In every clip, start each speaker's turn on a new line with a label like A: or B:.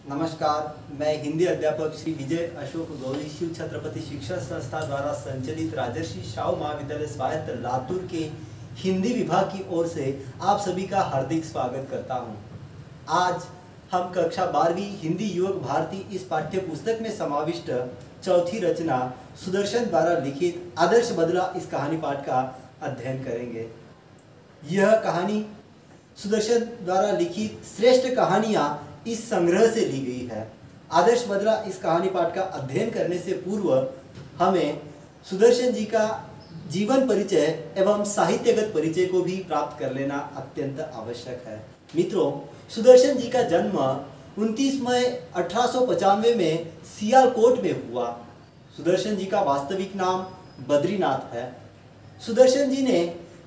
A: नमस्कार, मैं हिंदी अध्यापक श्री विजय अशोक गौरी शिव छत्रपति शिक्षा संस्था द्वारा संचालित राजर्षि शाहू महाविद्यालय स्वायत्त लातूर के हिंदी विभाग की ओर से आप सभी का हार्दिक स्वागत करता हूं। आज हम कक्षा 12वीं हिंदी युवक भारती इस पाठ्य पुस्तक में समाविष्ट चौथी रचना सुदर्शन द्वारा लिखित आदर्श बदला इस कहानी पाठ का अध्ययन करेंगे। यह कहानी सुदर्शन द्वारा लिखित श्रेष्ठ कहानियां इस संग्रह से ली गई है। आदर्श बदला इस कहानी पाठ का अध्ययन करने से पूर्व हमें सुदर्शन जी का जीवन परिचय एवं साहित्यगत परिचय को भी प्राप्त कर लेना अत्यंत आवश्यक है। मित्रों, सुदर्शन जी का जन्म 29 मई 1895 में सियालकोट में हुआ। सुदर्शन जी का वास्तविक नाम बद्रीनाथ है। सुदर्शन जी ने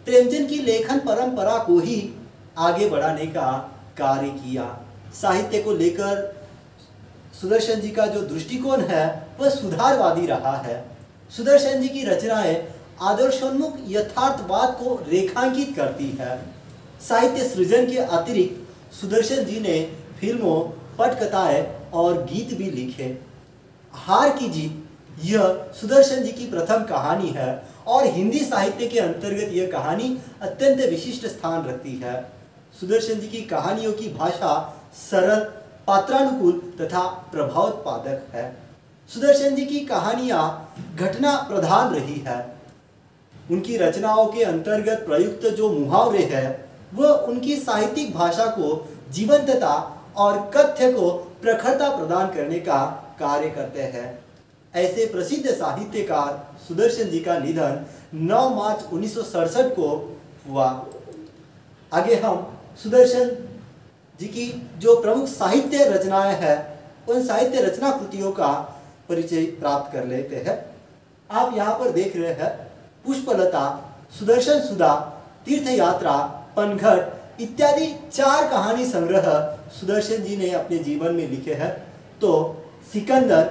A: प्रेमचंद की लेखन परंपरा को ही आगे बढ़ाने का कार्य किया। साहित्य को लेकर सुदर्शन जी का जो दृष्टिकोण है वह सुधारवादी रहा है। सुदर्शन जी की रचनाएं आदर्शोन्मुख यथार्थवाद को रेखांकित करती है। साहित्य सृजन के अतिरिक्त सुदर्शन जी ने फिल्मों, पटकथाएं और गीत भी लिखे। हार की जीत यह सुदर्शन जी की प्रथम कहानी है और हिंदी साहित्य के अंतर्गत यह कहानी अत्यंत विशिष्ट स्थान रखती है। सुदर्शन जी की कहानियों की भाषा सरल, पात्रानुकूल तथा प्रभावोत्पादक है। सुदर्शन जी की कहानियां घटना प्रधान रही है। उनकी रचनाओं के अंतर्गत प्रयुक्त जो मुहावरे हैं वह उनकी साहित्यिक भाषा को जीवंतता और कथ्य को प्रखरता प्रदान करने का कार्य करते हैं। ऐसे प्रसिद्ध साहित्यकार सुदर्शन जी का निधन 9 मार्च 1967 को हुआ। आगे हम सुदर्शन जी की जो प्रमुख साहित्य रचनाएं हैं उन साहित्य रचना कृतियों का परिचय प्राप्त कर लेते हैं। आप यहाँ पर देख रहे हैं पुष्पलता, सुदर्शन सुधा, तीर्थ यात्रा, पनघट इत्यादि 4 कहानी संग्रह सुदर्शन जी ने अपने जीवन में लिखे हैं। तो सिकंदर,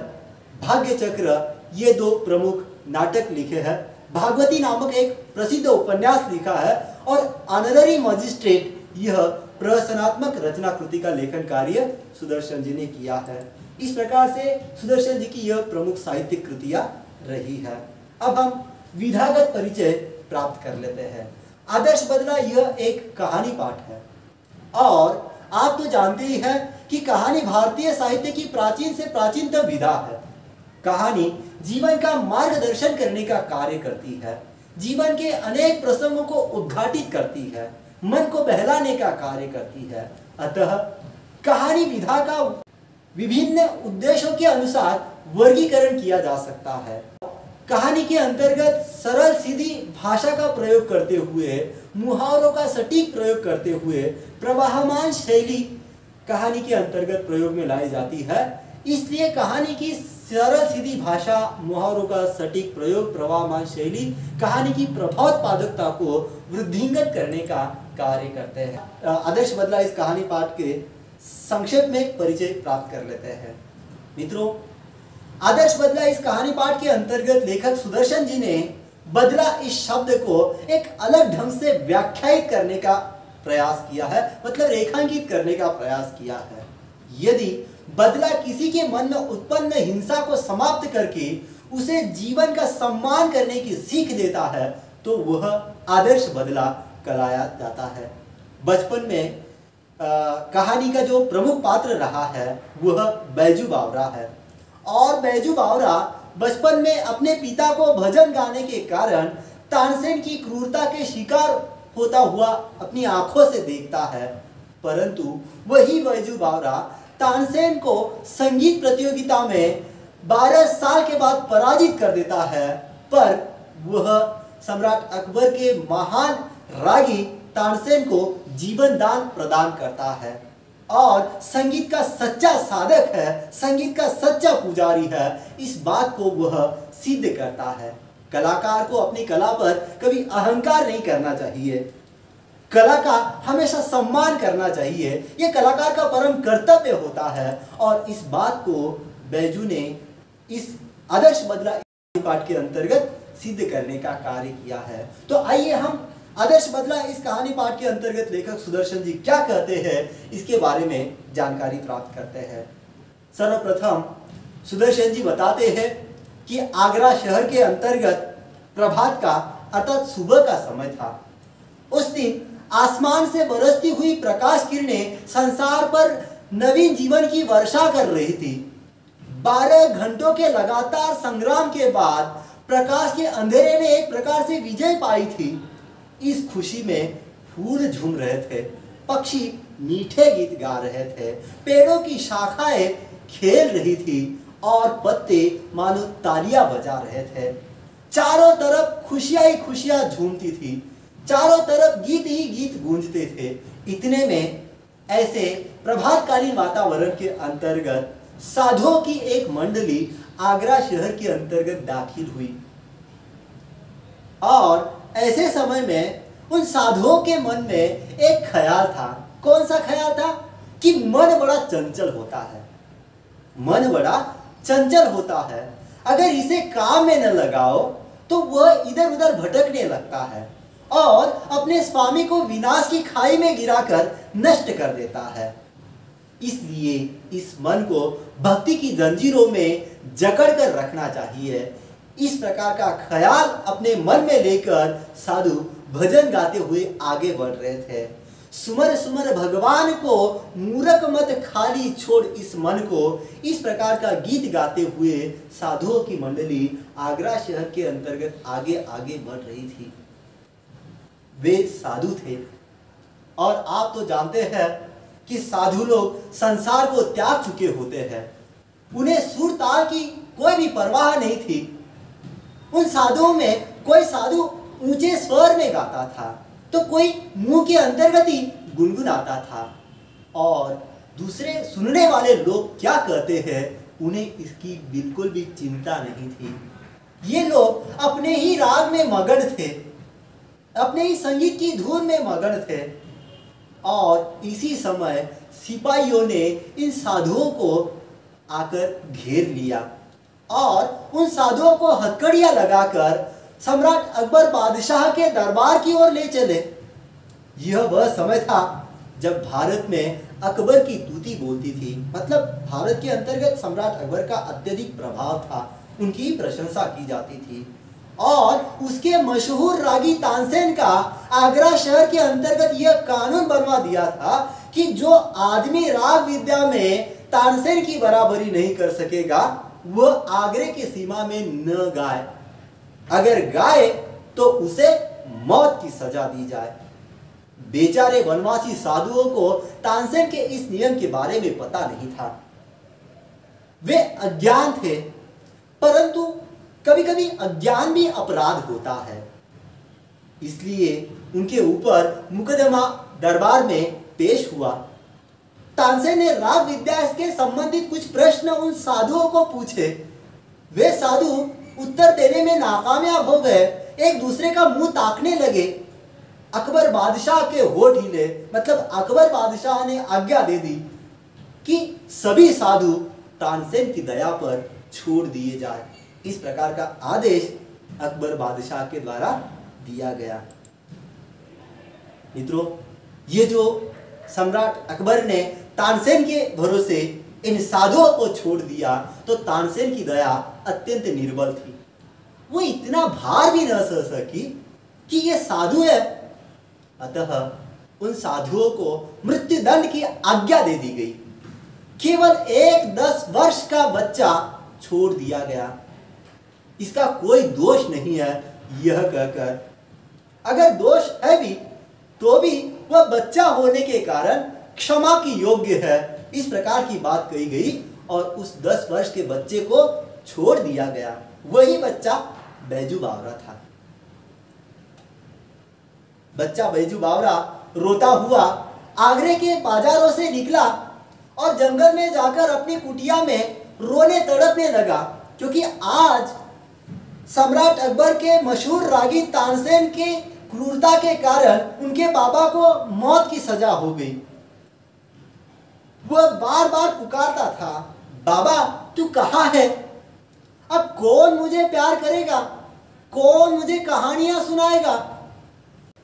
A: भाग्य चक्र ये 2 प्रमुख नाटक लिखे हैं। भागवती नामक एक प्रसिद्ध उपन्यास लिखा है और ऑनररी मजिस्ट्रेट यह प्रहसनात्मक रचना कृति का लेखन कार्य सुदर्शन जी ने किया है। इस प्रकार से सुदर्शन जी की यह प्रमुख साहित्यिक कृतियां रही है। अब हम विधागत परिचय प्राप्त कर लेते हैं। आदर्श बदला यह एक कहानी पाठ है और आप तो जानते ही हैं कि कहानी भारतीय साहित्य की प्राचीन से प्राचीनतम विधा है। कहानी जीवन का मार्गदर्शन करने का कार्य करती है, जीवन के अनेक प्रसंगों को उद्घाटित करती है, मन को बहलाने का कार्य करती है। अतः कहानी विधा का विभिन्न उद्देश्यों के अनुसार वर्गीकरण किया जा सकता है। कहानी के अंतर्गत सरल सीधी भाषा का प्रयोग करते हुए, मुहावरों का सटीक प्रयोग करते हुए प्रवाहमान शैली कहानी के अंतर्गत प्रयोग में लाई जाती है। इसलिए कहानी की सरल सीधी भाषा, मुहावरों का सटीक प्रयोग, प्रवाहमान शैली कहानी की प्रभावोत्पादकता को वृद्धिंगत करने का कार्य करते हैं। आदर्श बदला इस कहानी पाठ के संक्षेप में परिचय प्राप्त कर लेते हैं। मित्रों, आदर्श बदला इस कहानी पाठ के अंतर्गत लेखक सुदर्शन जी ने बदला इस शब्द को एक अलग ढंग से व्याख्यायित करने का प्रयास किया है, मतलब रेखांकित करने का प्रयास किया है। यदि बदला किसी के मन में उत्पन्न हिंसा को समाप्त करके उसे जीवन का सम्मान करने की सीख देता है तो वह आदर्श बदला कहलाया जाता है। बचपन में कहानी का जो प्रमुख पात्र रहा है वह बैजू बावरा है और बैजू बावरा बचपन में अपने पिता को भजन गाने के कारण तानसेन की क्रूरता के शिकार होता हुआ अपनी आंखों से देखता है। परंतु वही बैजू बावरा तानसेन को संगीत प्रतियोगिता में 12 साल के बाद पराजित कर देता है, पर वह सम्राट अकबर के महान रागी तानसेन को जीवन दान प्रदान करता है और संगीत का सच्चा साधक है, संगीत का सच्चा पुजारी है, इस बात को वह सिद्ध करता है। कलाकार को अपनी कला पर कभी अहंकार नहीं करना चाहिए, कला का हमेशा सम्मान करना चाहिए, यह कलाकार का परम कर्तव्य होता है और इस बात को बैजू ने इस आदर्श बदला पाठ के अंतर्गत सिद्ध करने का कार्य किया है। तो आइए हम आदर्श बदला इस कहानी पाठ के अंतर्गत लेखक सुदर्शन जी क्या कहते हैं इसके बारे में जानकारी प्राप्त करते हैं। सर्वप्रथम सुदर्शन जी बताते हैं कि आगरा शहर के अंतर्गत प्रभात का अर्थात सुबह का समय था। उस दिन आसमान से बरसती हुई प्रकाश किरणें संसार पर नवीन जीवन की वर्षा कर रही थी। 12 घंटों के लगातार संग्राम के बाद प्रकाश के अंधेरे ने एक प्रकार से विजय पाई थी। इस खुशी में फूल झूम रहे थे, पक्षी मीठे गीत गा रहे थे, पेड़ों की शाखाएं खेल रही थी और पत्ते मानो तालियां बजा रहे थे। चारों तरफ खुशियां ही खुशियां झूमती थी, चारों तरफ गीत ही गीत गूंजते थे। इतने में ऐसे प्रभातकालीन वातावरण के अंतर्गत साधुओं की एक मंडली आगरा शहर के अंतर्गत दाखिल हुई और ऐसे समय में उन साधुओं के मन में एक ख्याल था। कौन सा ख्याल था? कि मन बड़ा चंचल होता है, मन बड़ा चंचल होता है, अगर इसे काम में न लगाओ तो वह इधर उधर भटकने लगता है और अपने स्वामी को विनाश की खाई में गिराकर नष्ट कर देता है। इसलिए इस मन को भक्ति की जंजीरों में जकड़ कर रखना चाहिए। इस प्रकार का ख्याल अपने मन में लेकर साधु भजन गाते हुए आगे बढ़ रहे थे। सुमर सुमर भगवान को मूरख मत खाली छोड़ इस मन को, इस प्रकार का गीत गाते हुए साधुओं की मंडली आगरा शहर के अंतर्गत आगे आगे बढ़ रही थी। वे साधु थे और आप तो जानते हैं कि साधु लोग संसार को त्याग चुके होते हैं, उन्हें सुर ताल की कोई भी परवाह नहीं थी। उन साधुओं में कोई साधु ऊंचे स्वर में गाता था तो कोई मुंह के अंतर्गत ही गुनगुनाता था और दूसरे सुनने वाले लोग क्या कहते हैं उन्हें इसकी बिल्कुल भी चिंता नहीं थी। ये लोग अपने ही राग में मगन थे, अपने ही संगीत की धुन में मगन थे और इसी समय सिपाहियों ने इन साधुओं को आकर घेर लिया और उन साधुओं को हथकड़ियां लगाकर सम्राट अकबर बादशाह के दरबार की ओर ले चले। यह वह समय था जब भारत में अकबर की तूती बोलती थी, मतलब भारत के अंतर्गत सम्राट अकबर का अत्यधिक प्रभाव था, उनकी प्रशंसा की जाती थी और उसके मशहूर रागी तानसेन का आगरा शहर के अंतर्गत यह कानून बनवा दिया था कि जो आदमी राग विद्या में तानसेन की बराबरी नहीं कर सकेगा वह आगरे की सीमा में न गाए, अगर गाए तो उसे मौत की सजा दी जाए। बेचारे वनवासी साधुओं को तानसेन के इस नियम के बारे में पता नहीं था, वे अज्ञान थे, परंतु कभी कभी अज्ञान भी अपराध होता है, इसलिए उनके ऊपर मुकदमा दरबार में पेश हुआ। तानसेन ने राग विद्या के संबंधित कुछ प्रश्न उन साधुओं को पूछे। वे साधु उत्तर देने में नाकामयाब हो गए, एक दूसरे का मुंह ताकने लगे। अकबर बादशाह के होठ हिले, मतलब अकबर बादशाह ने आज्ञा दे दी कि सभी साधु तानसेन की दया पर छोड़ दिए जाए। इस प्रकार का आदेश अकबर बादशाह के द्वारा दिया गया। मित्रों, ये जो सम्राट अकबर ने तानसेन के भरोसे इन साधुओं को छोड़ दिया तो तानसेन की दया अत्यंत निर्बल थी। वो इतना भार भी न सह सकी कि ये साधु है, अतः उन साधुओं को मृत्युदंड की आज्ञा दे दी गई। केवल एक 10 वर्ष का बच्चा छोड़ दिया गया, इसका कोई दोष नहीं है यह कहकर, अगर दोष है भी तो भी वह बच्चा होने के कारण क्षमा की योग्य है, इस प्रकार की बात कही गई और उस 10 वर्ष के बच्चे को छोड़ दिया गया। वही बच्चा बैजू बावरा था। बच्चा बैजू बावरा रोता हुआ आगरे के बाजारों से निकला और जंगल में जाकर अपनी कुटिया में रोने तड़पने लगा, क्योंकि आज सम्राट अकबर के मशहूर रागी तानसेन के क्रूरता के कारण उनके बाबा को मौत की सजा हो गई। वह बार बार पुकारता था, बाबा तू कहाँ है? अब कौन मुझे प्यार करेगा? कौन मुझे कहानियां सुनाएगा?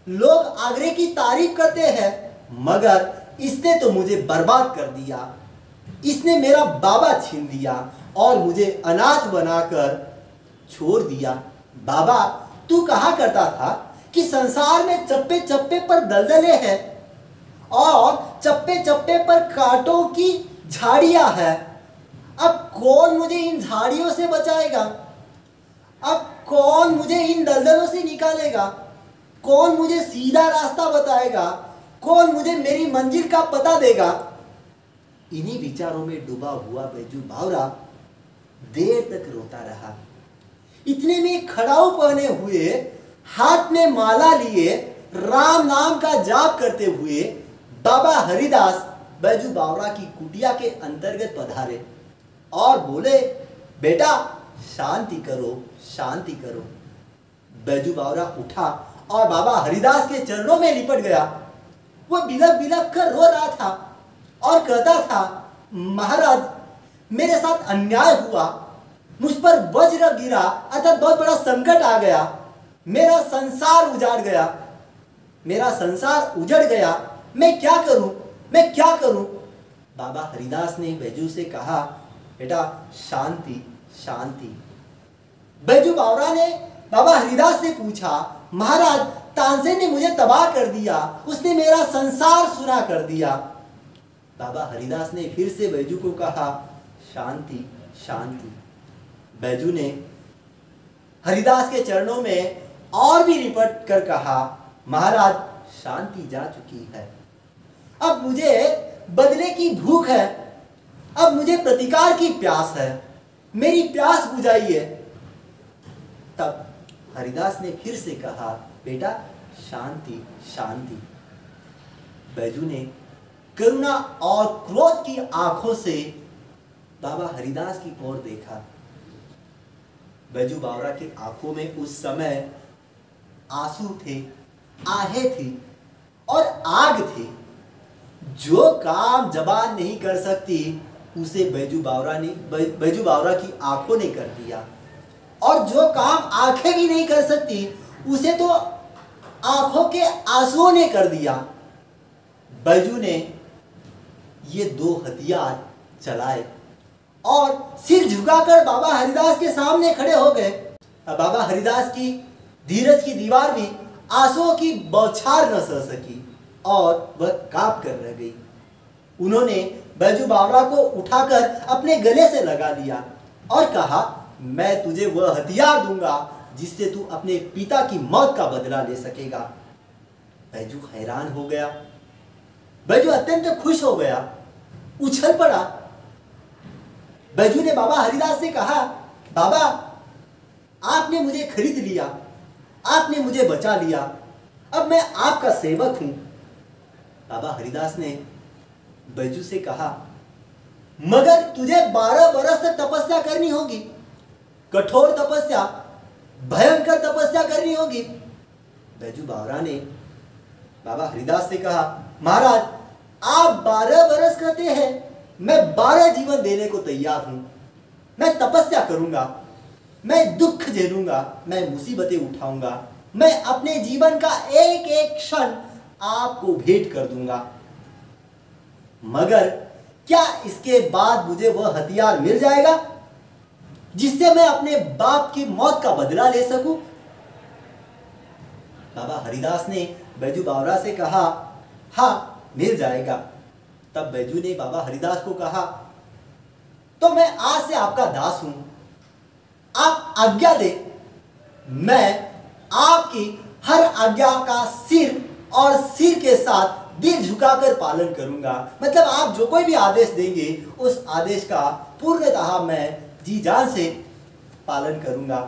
A: लोग आगरे की तारीफ करते हैं, मगर इसने तो मुझे बर्बाद कर दिया। इसने मेरा बाबा छीन लिया और मुझे अनाथ बनाकर छोड़ दिया। बाबा, तू कहा करता था कि संसार में चप्पे चप्पे पर दलदले हैं और चप्पे चप्पे पर कांटों की झाड़ियां हैं। अब कौन मुझे इन झाड़ियों से बचाएगा? अब कौन मुझे इन दलदलों से निकालेगा? कौन मुझे सीधा रास्ता बताएगा? कौन मुझे मेरी मंजिल का पता देगा? इन्हीं विचारों में डूबा हुआ बैजू बावरा देर तक रोता रहा। इतने में खड़ाऊ पहने हुए, हाथ में माला लिए, राम नाम का जाप करते हुए बाबा हरिदास बैजू बावरा की कुटिया के अंतर्गत पधारे और बोले, बेटा शांति करो, शांति करो। बैजू बावरा उठा और बाबा हरिदास के चरणों में लिपट गया। वो बिलक बिलक कर रो रहा था और कहता था, महाराज, मेरे साथ अन्याय हुआ, मुझ पर वज्र गिरा अर्थात बहुत बड़ा संकट आ गया, मेरा संसार उजाड़ गया, मेरा संसार उजड़ गया, मैं क्या करूं, मैं क्या करूं? बाबा हरिदास ने बैजू से कहा, बेटा शांति, शांति। बैजू बावरा ने बाबा हरिदास से पूछा, महाराज, तानसेन ने मुझे तबाह कर दिया, उसने मेरा संसार सुना कर दिया। बाबा हरिदास ने फिर से बैजू को कहा, शांति, शांति। बैजू ने हरिदास के चरणों में और भी लिपट कर कहा, महाराज, शांति जा चुकी है, अब मुझे बदले की भूख है, अब मुझे प्रतिकार की प्यास है, मेरी प्यास बुझाइए। तब हरिदास ने फिर से कहा, बेटा शांति, शांति। बैजू ने करुणा और क्रोध की आंखों से बाबा हरिदास की ओर देखा। बैजू बावरा की आंखों में उस समय आंसू थे, आहें थी और आग थी। जो काम जबान नहीं कर सकती उसे बैजू बावरा की आंखों ने कर दिया, और जो काम आंखें भी नहीं कर सकती उसे तो आंखों के आंसुओं ने कर दिया। बैजू ने ये दो हथियार चलाए और सिर झुकाकर बाबा हरिदास के सामने खड़े हो गए। अब बाबा हरिदास की धीरज की दीवार भी आंसुओं की बौछार न सह सकी और वह कांप कर रह गई। उन्होंने बैजू बावरा को उठाकर अपने गले से लगा लिया और कहा, मैं तुझे वह हथियार दूंगा जिससे तू अपने पिता की मौत का बदला ले सकेगा। बैजू हैरान हो गया, बैजू अत्यंत खुश हो गया, उछल पड़ा। बैजू ने बाबा हरिदास से कहा, बाबा, आपने मुझे खरीद लिया, आपने मुझे बचा लिया, अब मैं आपका सेवक हूं। बाबा हरिदास ने बैजू से कहा, मगर तुझे 12 बरस तक तपस्या करनी होगी, कठोर तपस्या, भयंकर तपस्या करनी होगी। बैजू बावरा ने बाबा हरिदास से कहा, महाराज, आप 12 बरस कहते हैं, मैं 12 जीवन देने को तैयार हूं। मैं तपस्या करूंगा, मैं दुख झेलूंगा, मैं मुसीबतें उठाऊंगा, मैं अपने जीवन का एक एक क्षण आपको भेंट कर दूंगा, मगर क्या इसके बाद मुझे वह हथियार मिल जाएगा जिससे मैं अपने बाप की मौत का बदला ले सकूं? बाबा हरिदास ने बैजू बावरा से कहा, हाँ, मिल जाएगा। तब बैजू ने बाबा हरिदास को कहा, तो मैं आज से आपका दास हूं, आप आज्ञा दे, मैं आपकी हर आज्ञा का सिर और सिर के साथ दिल झुकाकर पालन करूंगा। मतलब आप जो कोई भी आदेश देंगे उस आदेश का पूर्णतः मैं जी जान से पालन करूंगा।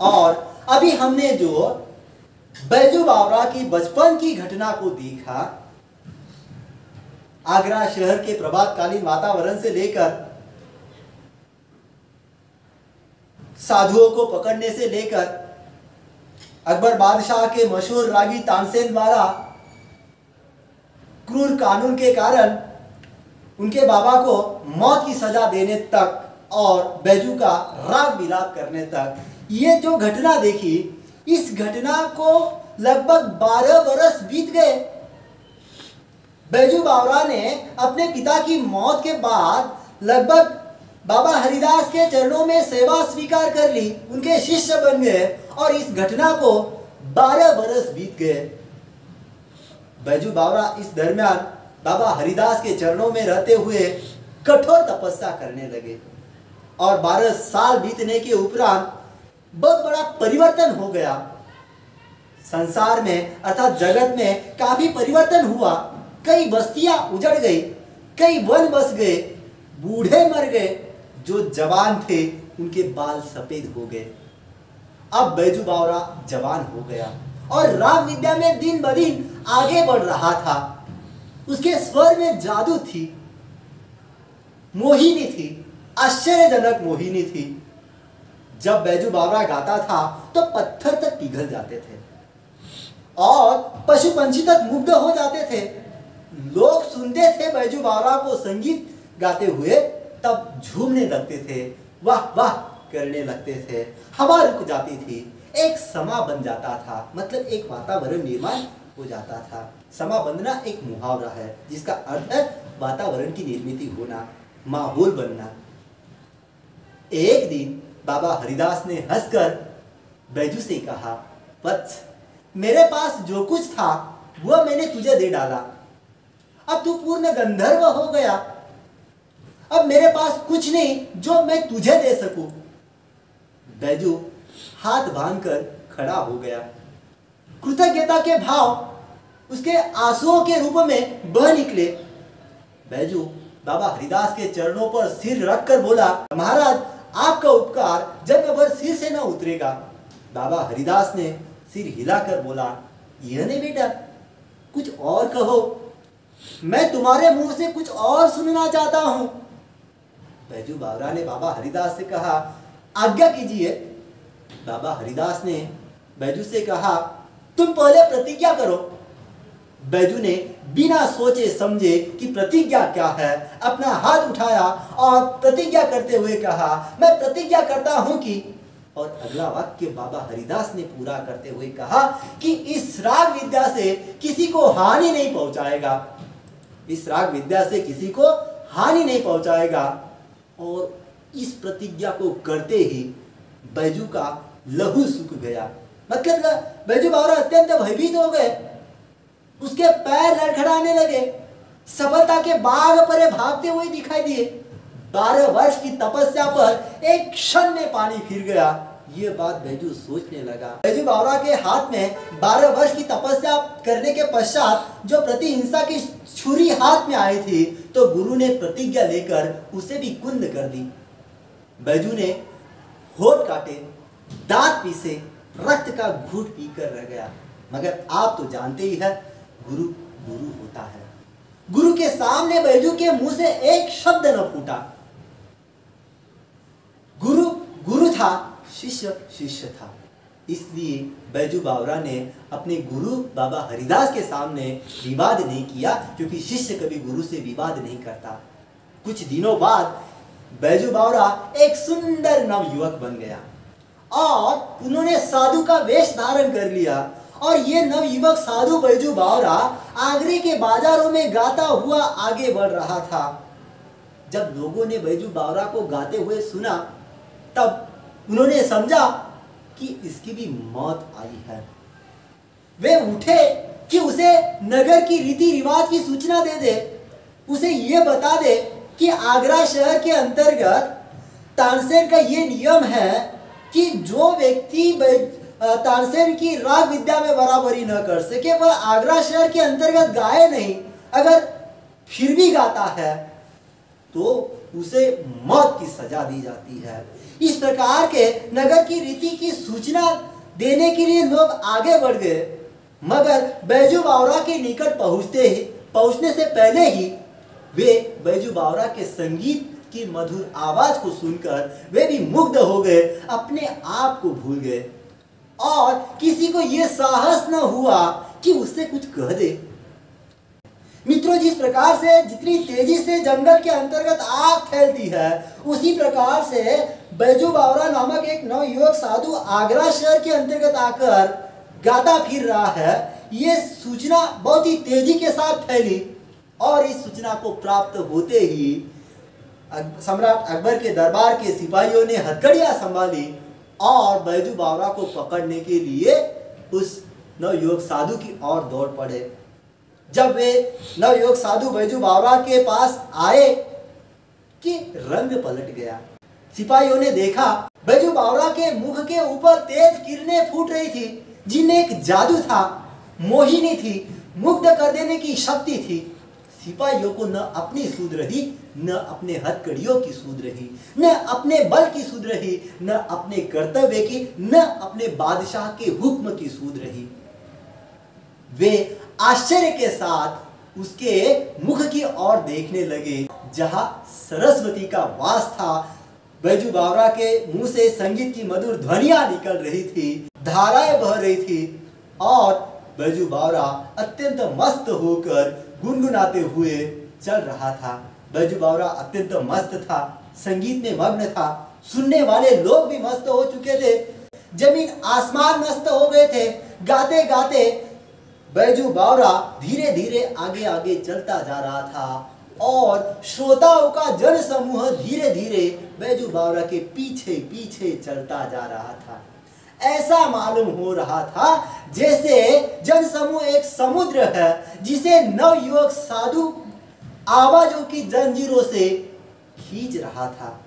A: और अभी हमने जो बैजू बावरा की बचपन की घटना को देखा, आगरा शहर के प्रभातकालीन वातावरण से लेकर साधुओं को पकड़ने से लेकर अकबर बादशाह के मशहूर रागी तानसेन द्वारा क्रूर कानून के कारण उनके बाबा को मौत की सजा देने तक और बैजू का राग विलाप करने तक, ये जो घटना देखी, इस घटना को लगभग 12 बरस बीत गए। बैजू बावरा ने अपने पिता की मौत के बाद लगभग बाबा हरिदास के चरणों में सेवा स्वीकार कर ली, उनके शिष्य बन गए और इस घटना को 12 बरस बीत गए। बैजू बावरा इस दरमियान बाबा हरिदास के चरणों में रहते हुए कठोर तपस्या करने लगे और 12 साल बीतने के उपरांत बहुत बड़ा परिवर्तन हो गया। संसार में अर्थात जगत में काफी परिवर्तन हुआ। कई बस्तियां उजड़ गई, कई वन बस गए, बूढ़े मर गए, जो जवान थे उनके बाल सफेद हो गए। अब बैजू बावरा जवान हो गया और राग विद्या में दिन ब दिन आगे बढ़ रहा था। उसके स्वर में जादू थी, मोहिनी थी, आश्चर्यजनक मोहिनी थी। जब बैजू बावरा गाता था तो पत्थर तक पिघल जाते थे और पशु पंछी तक मुग्ध हो जाते थे। लोग सुनते थे बैजू बावरा को संगीत गाते हुए, तब झूमने लगते थे, वाह वाह करने लगते थे। हवा रुक जाती थी, एक समा बन जाता था, मतलब एक वातावरण निर्माण हो जाता था। समा बंधना एक मुहावरा है जिसका अर्थ है वातावरण की निर्मित होना, माहौल बनना। एक दिन बाबा हरिदास ने हंसकर बैजू से कहा, वत्स, मेरे पास जो कुछ था वह मैंने तुझे दे डाला। अब तू पूर्ण गंधर्व हो गया। अब मेरे पास कुछ नहीं जो मैं तुझे दे सकूं। बैजू हाथ बांधकर खड़ा हो गया। कृतज्ञता के भाव उसके आंसुओं के रूप में बह निकले। बैजू बाबा हरिदास के चरणों पर सिर रखकर बोला, महाराज, आपका उपकार जन्म भर सिर से न उतरेगा। बाबा हरिदास ने सिर हिलाकर बोला, यह नहीं बेटा, कुछ और कहो, मैं तुम्हारे मुंह से कुछ और सुनना चाहता हूं। बैजू बावरा ने बाबा हरिदास से कहा, आज्ञा कीजिए। बाबा हरिदास ने बैजू से कहा, तुम पहले प्रतिज्ञा करो। बैजू ने बिना सोचे समझे कि प्रतिज्ञा क्या है अपना हाथ उठाया और प्रतिज्ञा करते हुए कहा, मैं प्रतिज्ञा करता हूं कि, और अगला वाक्य बाबा हरिदास ने पूरा करते हुए कहा कि इस राग विद्या से किसी को हानि नहीं पहुंचाएगा, इस राग विद्या से किसी को हानि नहीं पहुंचाएगा। और इस प्रतिज्ञा को करते ही बैजू का लहू सूख गया, मतलब बैजू बावरा अत्यंत भयभीत हो गए। उसके पैर लड़खड़ाने लगे, सफलता के बाग पर भागते हुए दिखाई दिए। 12 वर्ष की तपस्या पर एक क्षण में पानी फिर गया। ये बात बैजू सोचने लगा। बैजू बावरा के हाथ में 12 वर्ष की तपस्या करने के पश्चात जो प्रतिहिंसा की छुरी हाथ में आई थी, तो गुरु ने प्रतिज्ञा लेकर उसे भी कुंद कर दी। बैजू ने होठ काटे, दांत पीसे, रक्त का घूंट पीकर रह गया। मगर आप तो जानते ही है, गुरु गुरु होता है। गुरु के सामने बैजू के मुंह से एक शब्द न फूटा। गुरु गुरु था, शिष्य शिष्य था। इसलिए बैजू बावरा ने अपने गुरु बाबा हरिदास के सामने विवाद नहीं किया, क्योंकि शिष्य कभी गुरु से विवाद नहीं करता। कुछ दिनों बाद बैजू बावरा एक सुंदर नवयुवक बन गया और उन्होंने साधु का वेश धारण कर लिया। और ये नवयुवक साधु बैजू बावरा आगरे के बाजारों में गाता हुआ आगे बढ़ रहा था। जब लोगों ने बैजू बावरा को गाते हुए सुना, तब उन्होंने समझा कि इसकी भी मौत आई है। वे उठे कि उसे नगर की रीति रिवाज की सूचना दे दे, उसे ये बता दे कि आगरा शहर के अंतर्गत तानसेन का ये नियम है कि जो व्यक्ति तानसेन की राग विद्या में बराबरी न कर सके, वह आगरा शहर के अंतर्गत गाए नहीं। अगर फिर भी गाता है तो उसे मौत की सजा दी जाती है। इस प्रकार के नगर की रीति की सूचना देने के लिए लोग आगे बढ़ गए। मगर बैजू बावरा के निकट पहुंचने से पहले ही वे बैजू बावरा के संगीत की मधुर आवाज को सुनकर वे भी मुग्ध हो गए, अपने आप को भूल गए और किसी को यह साहस न हुआ कि उससे कुछ कह दे। मित्रों, जिस प्रकार से जितनी तेजी से जंगल के अंतर्गत आग फैलती है, उसी प्रकार से बैजू बावरा नामक एक नवयुवक साधु आगरा शहर के अंतर्गत आकर गाता फिर रहा है। ये सूचना बहुत ही तेजी के साथ फैली और इस सूचना को प्राप्त होते ही सम्राट अकबर के दरबार के सिपाहियों ने हथकड़ियां संभाली और बैजू बावरा को पकड़ने के लिए उस नवयुवक साधु की ओर दौड़ पड़े। जब वे नवयुवक साधु बैजू बावरा के पास आए कि रंग पलट गया। सिपाहियों ने देखा बैजू बावरा के मुख के ऊपर तेज किरणें फूट रही थी, जिनमें एक जादू था, मोहिनी थी, मुग्ध कर देने की शक्ति थी। सिपाहियों को न अपनी सूझ रही, न अपने हथकड़ियों की सूझ रही, न अपने बल की सूझ रही, न अपने कर्तव्य की, न अपने बादशाह के हुक्म की सूझ रही। वे आश्चर्य के साथ उसके मुख की ओर देखने लगे, जहां सरस्वती का वास था। बैजू बावरा के मुंह से संगीत की मधुर ध्वनियां निकल रही थी, धाराएं बह रही थी और बैजू बावरा अत्यंत मस्त होकर गुनगुनाते हुए चल रहा था। बैजू बावरा अत्यंत मस्त था, संगीत में मग्न था। सुनने वाले लोग भी मस्त हो चुके थे, जमीन आसमान मस्त हो गए थे। गाते गाते बैजू बावरा धीरे धीरे आगे आगे चलता जा रहा था और श्रोताओं का जन समूह धीरे धीरे बैजू बावरा के पीछे पीछे चलता जा रहा था। ऐसा मालूम हो रहा था जैसे जन समूह एक समुद्र है, जिसे नवयुवक साधु आवाजों की जंजीरों से खींच रहा था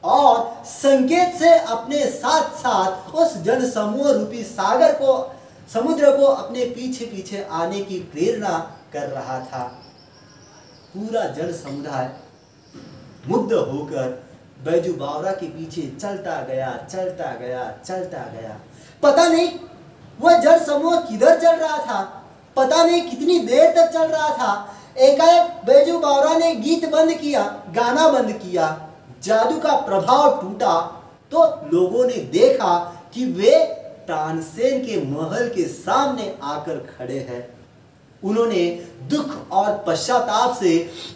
A: और संकेत से अपने साथ साथ उस जन समूह रूपी सागर को, समुद्र को अपने पीछे पीछे आने की प्रेरणा कर रहा था। पूरा जन समुदाय मुग्ध होकर बैजू बावरा के पीछे चलता गया, चलता गया, चलता गया। पता नहीं वह जन समूह किधर चल रहा था, पता नहीं कितनी देर तक चल रहा था। एकाएक बैजू बावरा ने गीत बंद किया, गाना बंद किया, जादू का प्रभाव टूटा तो लोगों ने देखा कि वे तानसेन के महल के सामने आकर खड़े हैं। उन्होंने दुख और पश्चाताप से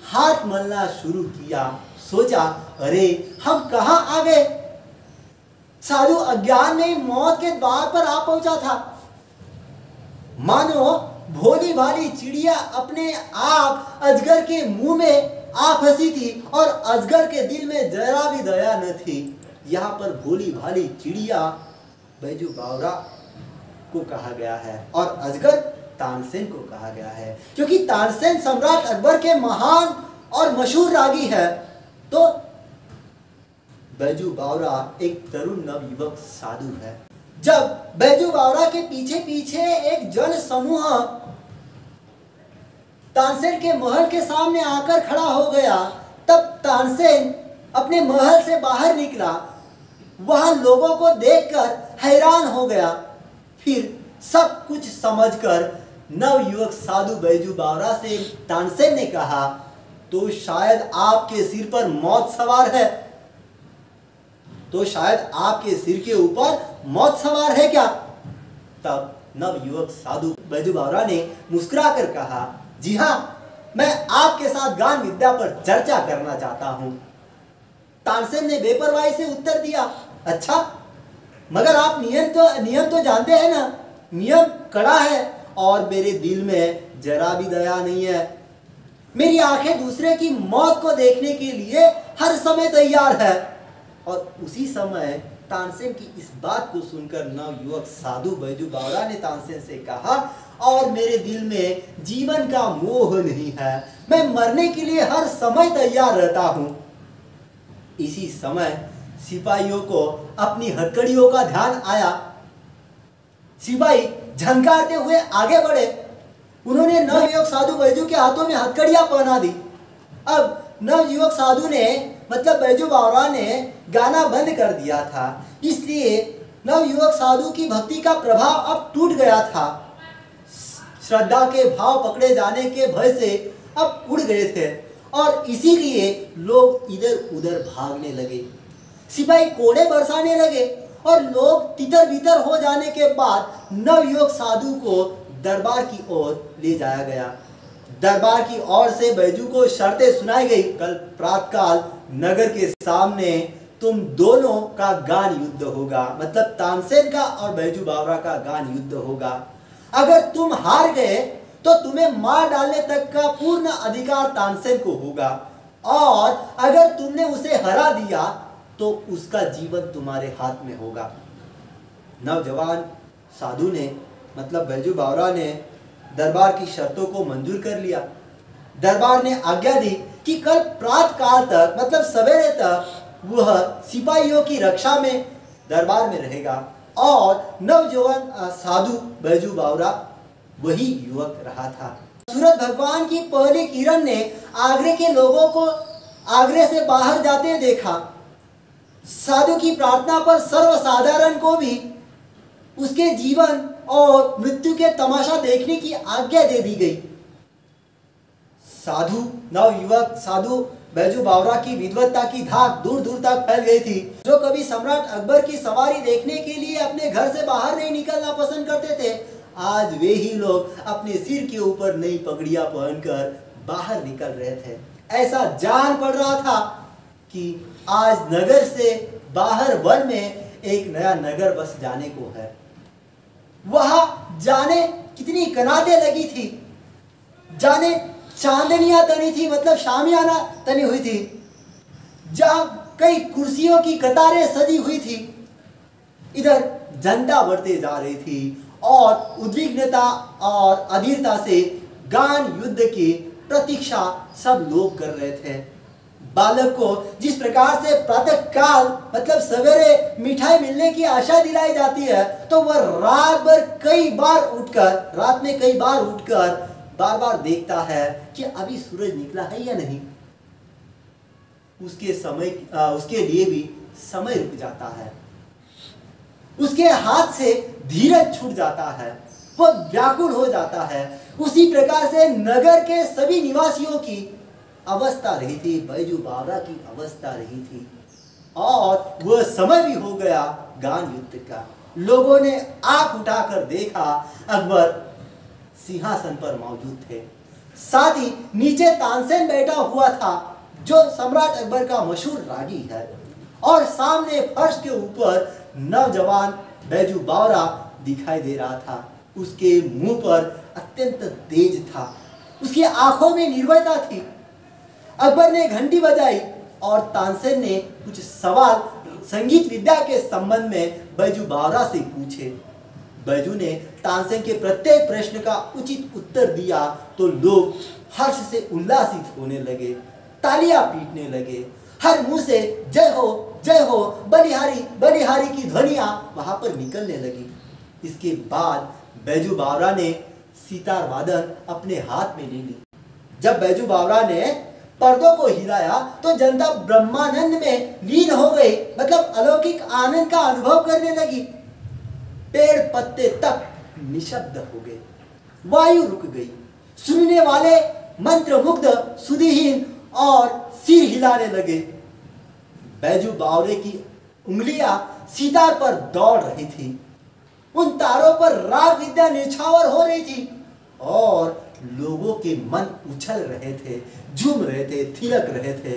A: हाथ मलना शुरू किया। सोचा, अरे हम कहां आ गए। साधु अज्ञान में मौत के द्वार पर आ पहुंचा था। मानो भोली भाली चिड़िया अपने आप अजगर के मुंह में आ फंसी थी और अजगर के दिल में जरा भी दया न थी। यहाँ पर भोली भाली चिड़िया बैजू बावरा को कहा गया है और अजगर तानसेन को कहा गया है, क्योंकि तानसेन सम्राट अकबर के महान और मशहूर रागी है, तो बैजू बावरा एक तरुण नवयुवक साधु है। जब बैजू बावरा के पीछे पीछे एक जन समूह तानसेन के महल के सामने आकर खड़ा हो गया, तब तानसेन अपने महल से बाहर निकला। वहां लोगों को देखकर हैरान हो गया। फिर सब कुछ समझकर नवयुवक साधु बैजू बावरा से तानसेन ने कहा, तो शायद आपके सिर पर मौत सवार है, तो शायद आपके सिर के ऊपर मौत सवार है क्या? तब नवयुवक साधु बैजू बावरा ने मुस्कुराकर कहा, जी हां, मैं आपके साथ गान विद्या पर चर्चा करना चाहता हूं। तानसेन ने बेपरवाही से उत्तर दिया, अच्छा, मगर आप नियम तो जानते हैं ना, नियम कड़ा है और मेरे दिल में जरा भी दया नहीं है। मेरी आंखें दूसरे की मौत को देखने के लिए हर समय तैयार है। और उसी समय तानसेन की इस बात को सुनकर नवयुवक साधु बैजू बावरा ने तानसेन से कहा, और मेरे दिल में जीवन का मोह नहीं है, मैं मरने के लिए हर समय तैयार रहता हूं। इसी समय सिपाहियों को अपनी हथकड़ियों का ध्यान आया। सिपाही झंकारते हुए आगे बढ़े। उन्होंने नवयुवक साधु बैजू के हाथों में हथकड़ियां पहना दी। अब नवयुवक साधु ने, मतलब बैजू बावरा ने गाना बंद कर दिया था, इसलिए नवयुवक साधु की भक्ति का प्रभाव अब टूट गया था। श्रद्धा के भाव पकड़े जाने के भय से अब उड़ गए थे और इसीलिए लोग इधर उधर भागने लगे। सिपाही कोड़े बरसाने लगे और लोग तितर बितर हो जाने के बाद नवयुवक साधु को दरबार की ओर ले जाया गया। दरबार की ओर से बैजू को शर्तें सुनाई गई। कल प्रातःकाल नगर के सामने तुम दोनों का गान युद्ध होगा, मतलब तानसेन का और बैजू बावरा का गान युद्ध होगा। अगर तुम हार गए तो तुम्हें मार डालने तक का पूर्ण अधिकार तानसेन को होगा, और अगर तुमने उसे हरा दिया तो उसका जीवन तुम्हारे हाथ में होगा। नौजवान साधु ने मतलब बैजू बावरा ने दरबार की शर्तों को मंजूर कर लिया। दरबार ने आज्ञा दी कि कल प्रातः काल तक मतलब सवेरे तक वह सिपाहियों की रक्षा में दरबार में रहेगा, और नवजवान साधु बैजू बावरा वही युवक रहा था। सूरज भगवान की पहली किरण ने आगरे के लोगों को आगरे से बाहर जाते देखा। साधु की प्रार्थना पर सर्वसाधारण को भी उसके जीवन और मृत्यु के तमाशा देखने की आज्ञा दे दी गई। साधु नवयुवक साधु बैजू बावरा की विद्वत्ता की धाक दूर दूर तक फैल गई थी। जो कभी सम्राट अकबर की सवारी देखने के लिए अपने घर से बाहर नहीं निकलना पसंद करते थे, आज वे ही लोग अपने सिर के ऊपर नई पगड़ियां पहनकर बाहर निकल रहे थे। ऐसा जान पड़ रहा था कि आज नगर से बाहर वन में एक नया नगर बस जाने को है। वहां जाने कितनी कनातें लगी थी, जाने चांदनियां तनी थी मतलब शामियाना तनी हुई थी, जहां कई कुर्सियों की कतारें सजी हुई थी। इधर जनता बढ़ते जा रही थी और उद्विग्नता और अधीरता से गान युद्ध की प्रतीक्षा सब लोग कर रहे थे। बालक को जिस प्रकार से प्रातः काल मतलब सवेरे मिठाई मिलने की आशा दिलाई जाती है, तो वह रात में कई बार उठकर बार बार देखता है कि अभी सूरज निकला है या नहीं। उसके लिए भी समय रुक जाता है, उसके हाथ से धीरज छूट जाता है, वह व्याकुल हो जाता है। उसी प्रकार से नगर के सभी निवासियों की अवस्था रही थी, बैजू बावरा की अवस्था रही थी। और वह समय भी हो गया गान युद्ध का। लोगों ने आंख उठाकर देखा, अकबर सिंहासन पर मौजूद थे। साथ ही नीचे तानसेन बैठा हुआ था, जो सम्राट अकबर का मशहूर रागी है, और सामने फर्श के ऊपर नौजवान बैजू बावरा दिखाई दे रहा था। उसके मुंह पर अत्यंत तेज था, उसकी आंखों में निर्भयता थी। अकबर ने घंटी बजाई और तानसेन ने कुछ सवाल संगीत विद्या के संबंध में बैजू बावरा से पूछे। बैजू ने तानसेन के प्रत्येक प्रश्न का उचित उत्तर दिया तो लोग हर्ष से उल्लासित होने लगे, तालियां पीटने लगे। हर मुंह से जय हो बलिहारी बलिहारी की ध्वनियां वहां पर निकलने लगी। इसके बाद बैजू बावरा ने सितार वादन अपने हाथ में ले ली। जब बैजू बावरा ने पर्दों को हिलाया तो जनता ब्रह्मानंद में लीन हो गई, मतलब अलौकिक आनंद का अनुभव करने लगी। पेड़ पत्ते तक निशब्द हो गए, वायु रुक गई, सुनने वाले मंत्रमुग्ध सुधिहीन और सिर हिलाने लगे। बैजू बावरे की उंगलियां सितार पर दौड़ रही थी, उन तारों पर राग विद्या निछावर हो रही थी, और लोगों के मन उछल रहे थे, झूम रहे थे, थिरक रहे थे।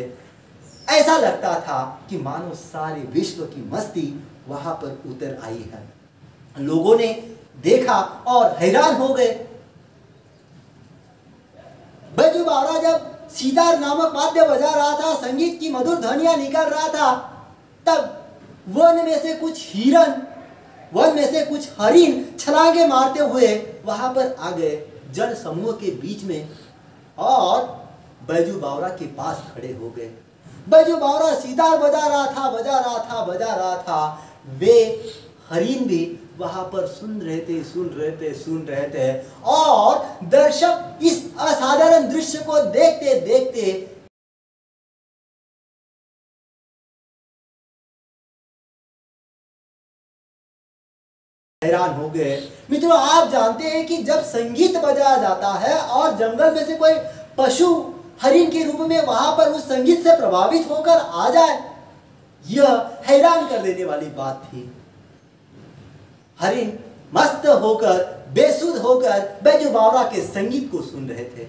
A: ऐसा लगता था कि मानो सारे विश्व की मस्ती वहां पर उतर आई है। लोगों ने देखा और हैरान हो गए। बैजू बावरा जब सितार नामक वाद्य बजा रहा था, संगीत की मधुर ध्वनियां निकल रहा था, तब वन में से कुछ हरिण छलांगे मारते हुए वहां पर आ गए जन समूह के बीच में, और बैजू बावरा के पास खड़े हो गए। बैजू बावरा सितार बजा रहा था। वे हरिण भी वहां पर सुन रहे थे, और दर्शक इस असाधारण दृश्य को देखते देखते हैरान हो गए। मित्रों, आप जानते हैं कि जब संगीत बजाया जाता है और जंगल में से कोई पशु हरिण के रूप में वहां पर उस संगीत से प्रभावित होकर आ जाए, यह हैरान कर देने वाली बात थी। हरिण मस्त होकर, बेसुध होकर बैजू बावरा के संगीत को सुन रहे थे।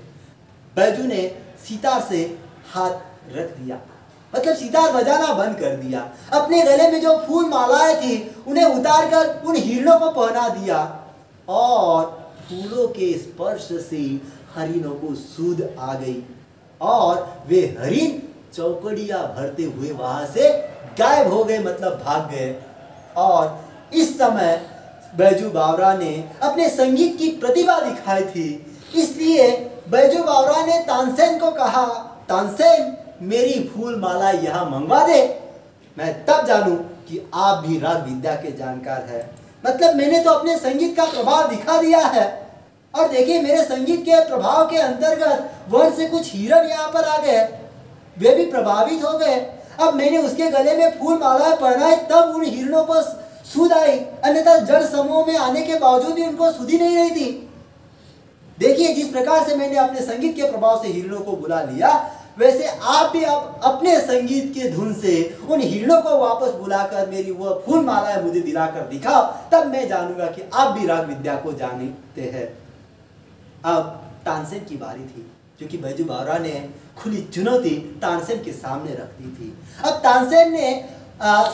A: बैजू ने सितार से हाथ रख दिया, मतलब सितार बजाना बंद कर दिया। अपने गले में जो फूल मालाएं थी उन्हें उतारकर उन हिरणों को पहना दिया, और फूलों के स्पर्श से हरिणों को सूध आ गई और वे हरिण चौकड़ियां भरते हुए वहां से गायब हो गए, मतलब भाग गए। और इस समय बैजू बावरा ने अपने संगीत की प्रतिभा दिखाई थी, इसलिए बैजू बावरा ने तानसेन को कहा, तानसेन मेरी फूल माला यहाँ मंगवा दे, मैं तब जानूं कि आप भी राग विद्या के जानकार हैं। मतलब मैंने तो अपने संगीत का प्रभाव दिखा दिया है, और देखिए मेरे संगीत के प्रभाव के अंतर्गत वन से कुछ हिरण यहाँ पर आ गए, वे भी प्रभावित हो गए। अब मैंने उसके गले में फूल मालाएं पहनाई, तब उन हिरणों को सूध आई, अन्यथा जड़ समूह में आने के बावजूद भी उनको सूधी नहीं रही थी। देखिए जिस प्रकार से मैंने अपने संगीत के प्रभाव से हिरणों को बुला लिया, वैसे आप भी अपने संगीत के धुन से उन हिरणों को वापस बुलाकर मेरी वह फूल मालाएं मुझे दिलाकर दिखाओ, तब मैं जानूंगा कि आप भी राग विद्या को जानते हैं। अब तानसेन की बारी थी, क्योंकि बैजू बावरा ने खुली चुनौती तानसेन के सामने रख दी थी। अब तानसेन ने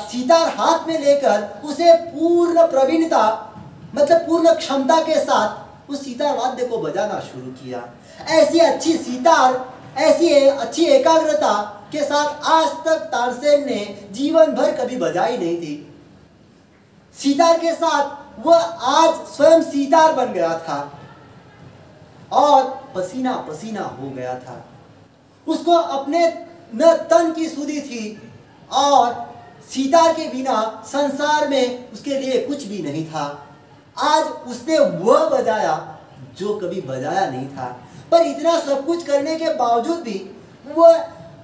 A: सितार हाथ में लेकर उसे पूर्ण प्रवीणता, मतलब पूर्ण क्षमता के साथ उस सितार वाद्य को बजाना शुरू किया। ऐसी अच्छी सितार, ऐसी अच्छी एकाग्रता के साथ आज तक तानसेन ने जीवन भर कभी बजाई नहीं थी। सितार के साथ वह आज स्वयं सितार बन गया था और पसीना पसीना हो गया था। उसको अपने न तन की सुधि थी और सितार के बिना संसार में उसके लिए कुछ भी नहीं था। आज उसने वह बजाया जो कभी बजाया नहीं था, पर इतना सब कुछ करने के बावजूद भी वह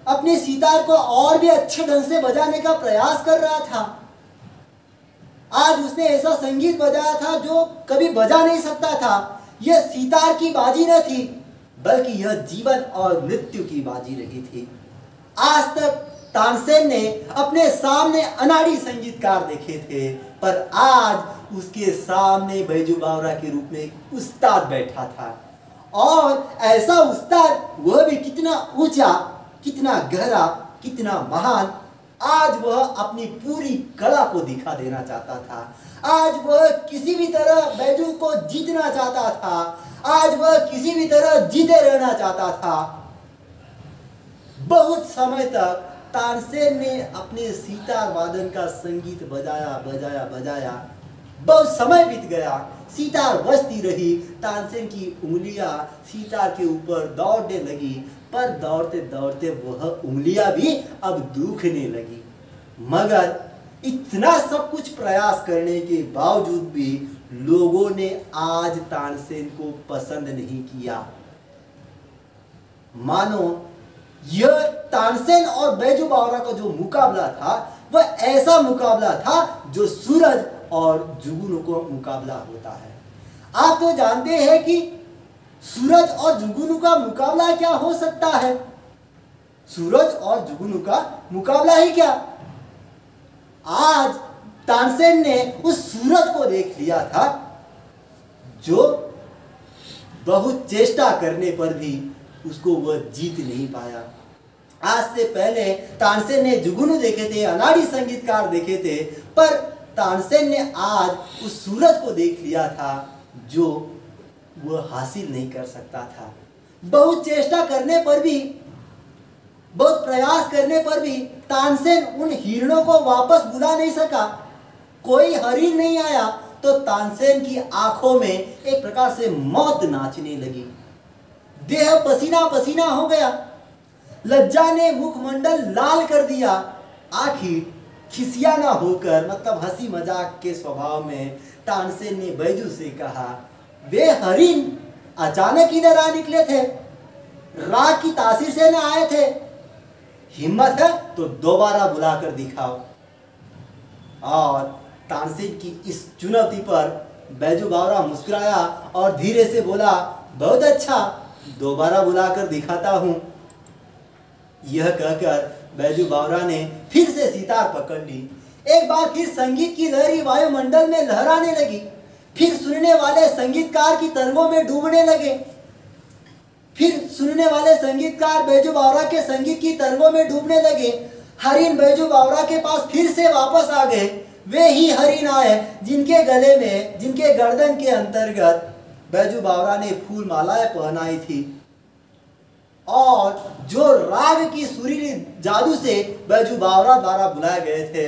A: अपनी सितार को और भी अच्छे ढंग से बजाने का प्रयास कर रहा था। आज उसने ऐसा संगीत बजाया था जो कभी बजा नहीं सकता था। यह सितार की बाजी न थी, बल्कि यह जीवन और मृत्यु की बाजी रही थी। आज तक तानसेन ने अपने सामने अनाड़ी संगीतकार देखे थे, पर आज उसके सामने बैजू बावरा के रूप में एक उस्ताद बैठा था, और ऐसा उस्ताद वह भी कितना ऊंचा, कितना गहरा, कितना महान। आज वह अपनी पूरी कला को दिखा देना चाहता था। आज वह किसी भी तरह बैजू को जीतना चाहता था। आज वह किसी भी तरह जीते रहना चाहता था। बहुत समय तक तानसेन ने अपने सितार वादन का संगीत बजाया बजाया बजाया, बहुत समय बीत गया, सितार बजती रही। तानसेन की उंगलियां सितार के ऊपर दौड़ने लगी, पर दौड़ते दौड़ते वह उंगलियां भी अब दुखने लगी। मगर इतना सब कुछ प्रयास करने के बावजूद भी लोगों ने आज तानसेन को पसंद नहीं किया। मानो यह तानसेन और बैजू बावरा का जो मुकाबला था वह ऐसा मुकाबला था जो सूरज और जुगनू को मुकाबला होता है। आप तो जानते हैं कि सूरज और जुगनू का मुकाबला क्या हो सकता है। सूरज और जुगनू का मुकाबला ही क्या। आज तानसेन ने उस सूरज को देख लिया था जो बहुत चेष्टा करने पर भी उसको वह जीत नहीं पाया। आज से पहले तानसेन ने जुगनू देखे थे, अनाड़ी संगीतकार देखे थे, पर तानसेन ने आज उस सूरज को देख लिया था जो वह हासिल नहीं कर सकता था। बहुत चेष्टा करने पर भी, बहुत प्रयास करने पर भी तानसेन उन हिरणों को वापस बुला नहीं सका। कोई हरिण नहीं आया तो तानसेन की आंखों में एक प्रकार से मौत नाचने लगी। देह पसीना पसीना हो गया, लज्जा ने मुखमंडल लाल कर दिया। आखिर खिसियाना होकर, मतलब हंसी मजाक के स्वभाव में, तानसेन ने बैजू से कहा, वे हरिण अचानक इधर आ निकले थे, राग की तासीर से न आए थे। हिम्मत है तो दोबारा बुलाकर दिखाओ। और तानसेन की इस चुनौती पर बैजू बावरा मुस्कुराया और धीरे से बोला, बहुत अच्छा, दोबारा बुलाकर दिखाता हूं। यह कहकर बैजू बावरा ने फिर से सितार पकड़ ली। एक बार फिर संगीत की लहरी वायुमंडल में लहराने लगी। फिर सुनने वाले संगीतकार की तरंगों में डूबने लगे। फिर सुनने वाले संगीतकार बैजू बावरा के संगीत की तरंगों में डूबने लगे। हरिण बैजू बावरा के पास फिर से वापस आ गए। वे ही हरिण आए जिनके गले में, जिनके गर्दन के अंतर्गत बैजू बावरा ने फूल मालाएं पहनाई थी और जो राग की सुरीली जादू से बैजू बावरा द्वारा बुलाए गए थे,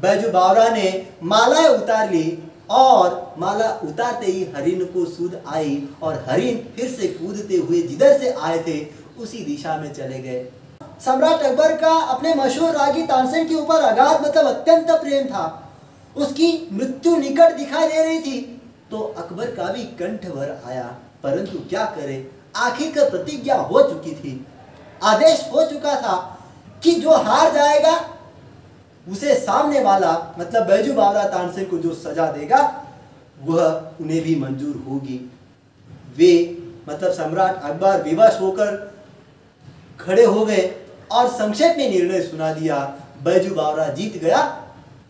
A: बैजू बावरा ने मालाएं उतार ली और माला उतारते ही हरिण को सूद आई और हरिण फिर से कूदते हुए जिधर से आए थे उसी दिशा में चले गए। सम्राट अकबर का अपने मशहूर रागी तानसेन के ऊपर अगाध मतलब अत्यंत प्रेम था। उसकी मृत्यु निकट दिखाई दे रही थी तो अकबर का भी कंठ भर आया, परंतु क्या करे, आखिरकार प्रतिज्ञा हो चुकी थी, आदेश हो चुका था कि जो हार जाएगा उसे सामने वाला मतलब बैजू बावरा तानसेन को जो सजा देगा वह उन्हें भी मंजूर होगी। वे मतलब सम्राट अकबर विवश होकर खड़े हो गए और संक्षेप में निर्णय सुना दिया, बैजू बावरा जीत गया,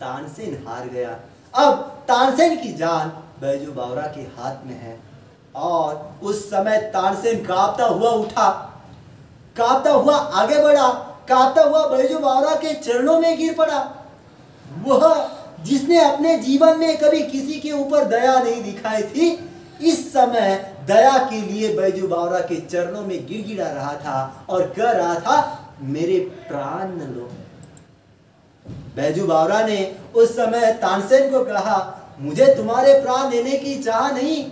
A: तानसेन हार गया। अब तानसेन की जान बैजू बावरा के हाथ में है। और उस समय तानसेन कांपता हुआ उठा, कांपता हुआ आगे बढ़ा, कांपता हुआ बैजू बावरा के चरणों में गिर पड़ा। वह जिसने अपने जीवन में कभी किसी के ऊपर दया नहीं दिखाई थी, इस समय दया के लिए बैजू बावरा के चरणों में गिड़गिड़ा रहा था और कह रहा था, मेरे प्राण लो। बैजू बावरा ने उस समय तानसेन को कहा, मुझे तुम्हारे प्राण लेने की चाह नहीं,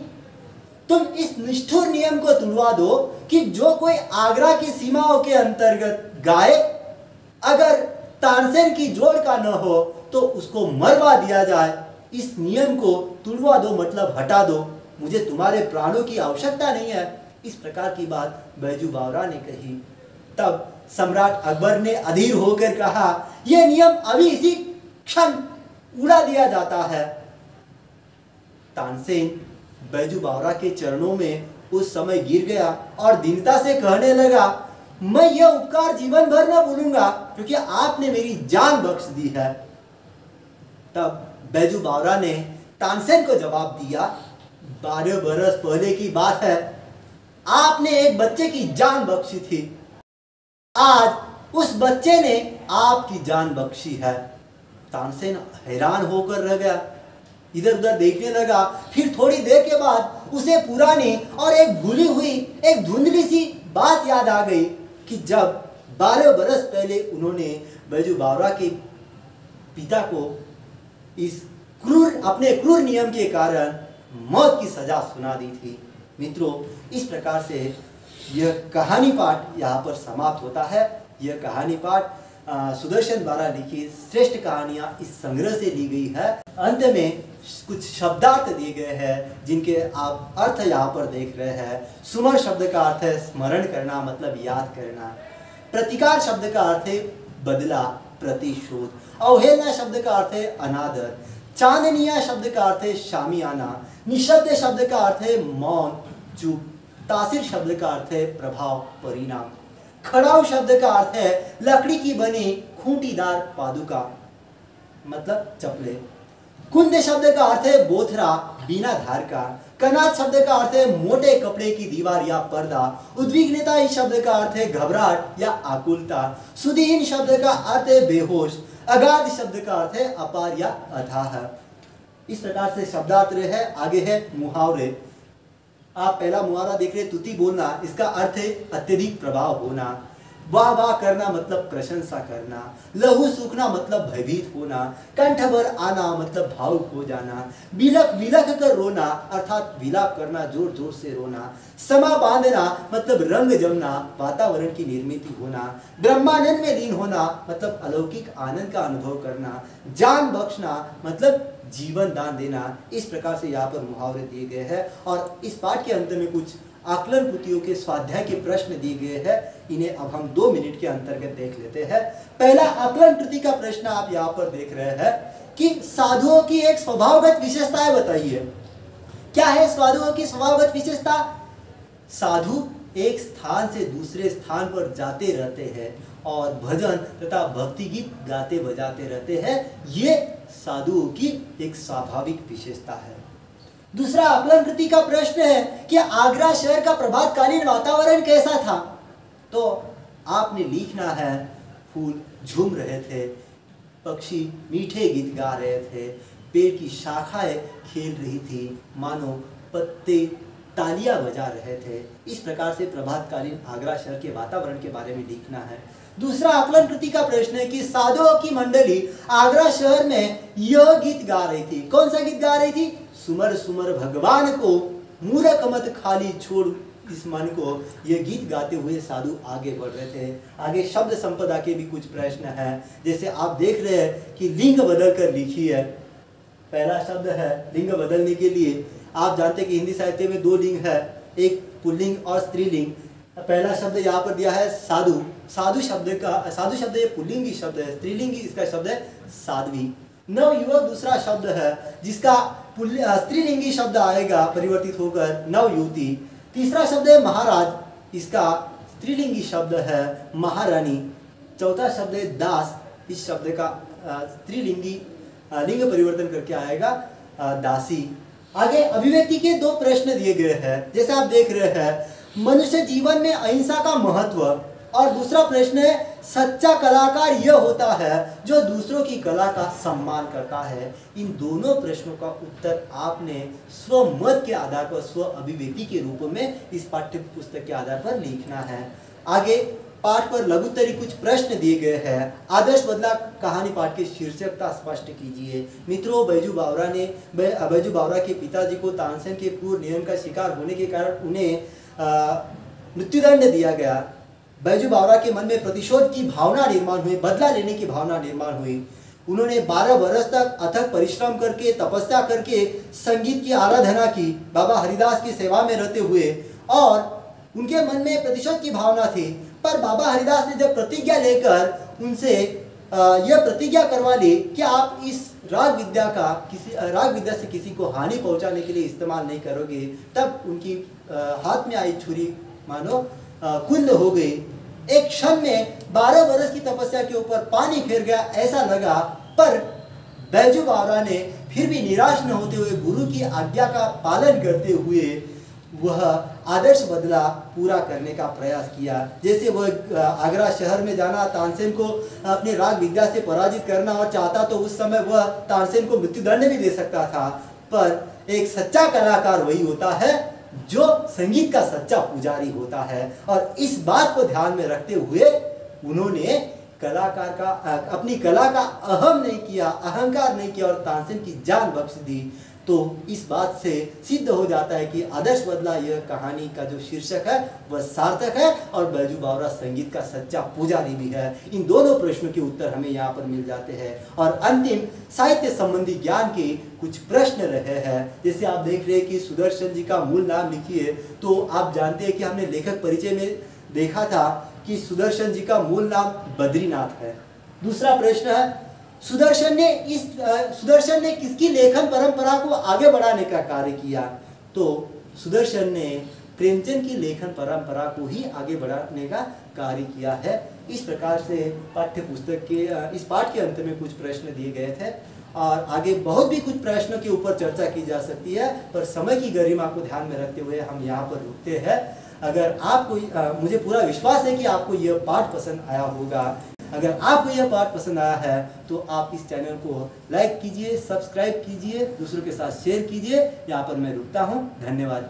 A: तुम इस निष्ठुर नियम को तुड़वा दो कि जो कोई आगरा की सीमाओं के अंतर्गत गाए, अगर तानसेन की जोड़ का न हो तो उसको मरवा दिया जाए। इस नियम को तुड़वा दो मतलब हटा दो, मुझे तुम्हारे प्राणों की आवश्यकता नहीं है। इस प्रकार की बात बैजू बावरा ने कही। तब सम्राट अकबर ने अधीर होकर कहा, यह नियम अभी इसी क्षण उड़ा दिया जाता है। तानसेन बैजू बावरा के चरणों में उस समय गिर गया और दीनता से कहने लगा, मैं यह उपकार जीवन भर न भूलूंगा क्योंकि आपने मेरी जान बख्श दी है। तब बैजू बावरा ने तानसेन को जवाब दिया, 12 बरस पहले की बात है, आपने एक बच्चे की जान बख्शी थी, आज उस बच्चे ने आपकी जान बख्शी है। तानसेन हैरान होकर रह गया, इधर उधर देखने लगा। फिर थोड़ी देर के बाद उसे पुरानी और एक भूली हुई एक धुंधली सी बात याद आ गई कि जब 12 बरस पहले उन्होंने बैजू बावरा के पिता को इस अपने क्रूर नियम के कारण मौत की सजा सुना दी थी। मित्रों, इस प्रकार से यह कहानी पाठ यहाँ पर समाप्त होता है। यह कहानी पाठ सुदर्शन द्वारा लिखी श्रेष्ठ कहानियां इस संग्रह से ली गई है। अंत में कुछ शब्दार्थ दिए गए हैं जिनके आप अर्थ यहाँ पर देख रहे हैं। सुमर शब्द का अर्थ है स्मरण करना मतलब याद करना। प्रतिकार शब्द का अर्थ है बदला, प्रतिशोध। अवहेलना शब्द का अर्थ है अनादर। चांदनिया शब्द का अर्थ है शामियाना। निशब्द शब्द का अर्थ है मौन, चुप। तासीर शब्द का अर्थ है प्रभाव, परिणाम। खड़ाऊ शब्द का अर्थ है लकड़ी की बनी खूंटीदार पादुका मतलब चपले। कुंद शब्द का अर्थ है बोथरा, बिना धार का। कनात शब्द का अर्थ है मोटे कपड़े की दीवार या पर्दा। उद्विग्नता इस शब्द का अर्थ है घबराहट या आकुलता। सुदीन शब्द का अर्थ है बेहोश। अगाध शब्द का अर्थ है अपार या अथाह। इस प्रकार से शब्दार्थ है। आगे है मुहावरे। आप पहला मुहावरा देख रहे, तुति बोलना, इसका अर्थ है अत्यधिक प्रभाव होना। वाह वाह करना मतलब प्रशंसा करना। लहू सूखना मतलब भयभीत होना। कंठ भर आना मतलब भावुक हो जाना। बिलख बिलख कर रोना अर्थात विलाप करना, जोर जोर से रोना। समा बांधना मतलब रंग जमना, वातावरण की निर्मित होना। ब्रह्मानंद में लीन होना मतलब अलौकिक आनंद का अनुभव करना। जान बख्शना मतलब जीवन दान देना। इस प्रकार से यहाँ पर मुहावरे दिए गए हैं और इस पाठ के अंत में कुछ आकलन कृतियों के स्वाध्याय के प्रश्न दिए गए हैं। इन्हें अब हम 2 मिनट के अंतर्गत देख लेते हैं। पहला आकलन कृति का प्रश्न आप यहाँ पर देख रहे हैं कि साधुओं की एक स्वभावगत विशेषताएं बताइए। क्या है साधुओं की स्वभावगत विशेषता? साधु एक स्थान से दूसरे स्थान पर जाते रहते हैं और भजन तथा भक्ति गीत गाते बजाते रहते हैं। ये साधुओं की एक स्वाभाविक विशेषता है। दूसरा आकलन कृति का प्रश्न है कि आगरा शहर का प्रभातकालीन वातावरण कैसा था? तो आपने लिखना है, फूल झूम रहे थे, पक्षी मीठे गीत गा रहे थे, पेड़ की शाखाएं खेल रही थी, मानो पत्ते तालियां बजा रहे थे। इस प्रकार से प्रभातकालीन आगरा शहर के वातावरण के बारे में लिखना है। दूसरा आकलन कृति का प्रश्न है कि साधुओं की मंडली आगरा शहर में यह गीत गा रही थी। कौन सा गीत गा रही थी? सुमर सुमर भगवान को, मूरख मत खाली छोड़ इस मन को। ये गीत गाते हुए साधु आगे बढ़ रहे थे। आगे शब्द संपदा के भी कुछ प्रश्न हैं, जैसे आप देख रहे हैं कि लिंग बदल कर लिखी है। पहला शब्द है लिंग बदलने के लिए। आप जानते हैं कि हिंदी साहित्य में दो लिंग है, एक पुल्लिंग और स्त्रीलिंग। पहला शब्द यहाँ पर दिया है साधु। साधु शब्द ये पुल्लिंगी शब्द है, स्त्रीलिंगी इसका शब्द है साध्वी। नवयुवक दूसरा शब्द है जिसका स्त्रीलिंगी शब्द आएगा परिवर्तित होकर नवयुवती। तीसरा शब्द है महाराज, इसका स्त्रीलिंगी शब्द है महारानी। चौथा शब्द है दास, इस शब्द का स्त्रीलिंगी लिंग परिवर्तन करके आएगा दासी। आगे अभिव्यक्ति के दो प्रश्न दिए गए हैं, जैसे आप देख रहे हैं मनुष्य जीवन में अहिंसा का महत्व, और दूसरा प्रश्न है सच्चा कलाकार यह होता है जो दूसरों की कला का सम्मान करता है। इन दोनों प्रश्नों का उत्तर आपने स्वमत के आधार पर, स्व अभिव्यक्ति के रूप में इस पाठ्य पुस्तक के आधार पर लिखना है। आगे पाठ पर लघुत्तरी कुछ प्रश्न दिए गए हैं। आदर्श बदला कहानी पाठ के शीर्षक का स्पष्ट कीजिए। मित्रों, बैजू बावरा के पिताजी को तानसेन के क्रूर नियम का शिकार होने के कारण उन्हें मृत्युदंड दिया गया। बैजू बावरा के मन में प्रतिशोध की भावना निर्माण हुई, बदला लेने की भावना निर्माण हुई। उन्होंने 12 वर्ष तक अथक परिश्रम करके, तपस्या करके संगीत की आराधना की, बाबा हरिदास की सेवा में रहते हुए, और उनके मन में प्रतिशोध की भावना थी। पर बाबा हरिदास ने जब प्रतिज्ञा लेकर उनसे यह प्रतिज्ञा करवा ली कि आप इस राग विद्या से किसी को हानि पहुंचाने के लिए इस्तेमाल नहीं करोगे, तब उनकी हाथ में आई छुरी मानो कुंद हो गई। एक क्षण में 12 वर्ष की तपस्या के ऊपर पानी फिर गया ऐसा लगा, पर बैजू बावरा ने फिर भी निराश न होते हुए गुरु की आज्ञा का पालन करते हुए वह आदर्श बदला पूरा करने का प्रयास किया। जैसे वह आगरा शहर में जाना, तानसेन को अपने राग विद्या से पराजित करना और चाहता तो उस समय वह तानसेन को मृत्युदंड भी दे सकता था, पर एक सच्चा कलाकार वही होता है जो संगीत का सच्चा पुजारी होता है। और इस बात को ध्यान में रखते हुए उन्होंने कलाकार का अपनी कला का अहम नहीं किया, अहंकार नहीं किया और तानसेन की जान बख्श दी। तो इस बात से सिद्ध हो जाता है कि आदर्श बदला यह कहानी का जो शीर्षक है वह सार्थक है और बैजू बावरा संगीत का सच्चा पुजारी भी है। इन दोनों प्रश्नों के उत्तर हमें यहाँ पर मिल जाते हैं। और अंतिम साहित्य संबंधी ज्ञान के कुछ प्रश्न रहे हैं, जैसे आप देख रहे हैं कि सुदर्शन जी का मूल नाम लिखिए। तो आप जानते हैं कि हमने लेखक परिचय में देखा था कि सुदर्शन जी का मूल नाम बद्रीनाथ है। दूसरा प्रश्न है सुदर्शन ने किसकी लेखन परंपरा को आगे बढ़ाने का कार्य किया? तो सुदर्शन ने प्रेमचंद की लेखन परंपरा को ही आगे बढ़ाने का कार्य किया है। इस प्रकार से पाठ्य पुस्तक के इस पाठ के अंत में कुछ प्रश्न दिए गए थे और आगे बहुत भी कुछ प्रश्नों के ऊपर चर्चा की जा सकती है, पर समय की गरिमा को ध्यान में रखते हुए हम यहाँ पर रुकते हैं। अगर आपको मुझे पूरा विश्वास है कि आपको यह पाठ पसंद आया होगा। अगर आपको यह पाठ पसंद आया है तो आप इस चैनल को लाइक कीजिए, सब्सक्राइब कीजिए, दूसरों के साथ शेयर कीजिए। यहाँ पर मैं रुकता हूँ। धन्यवाद।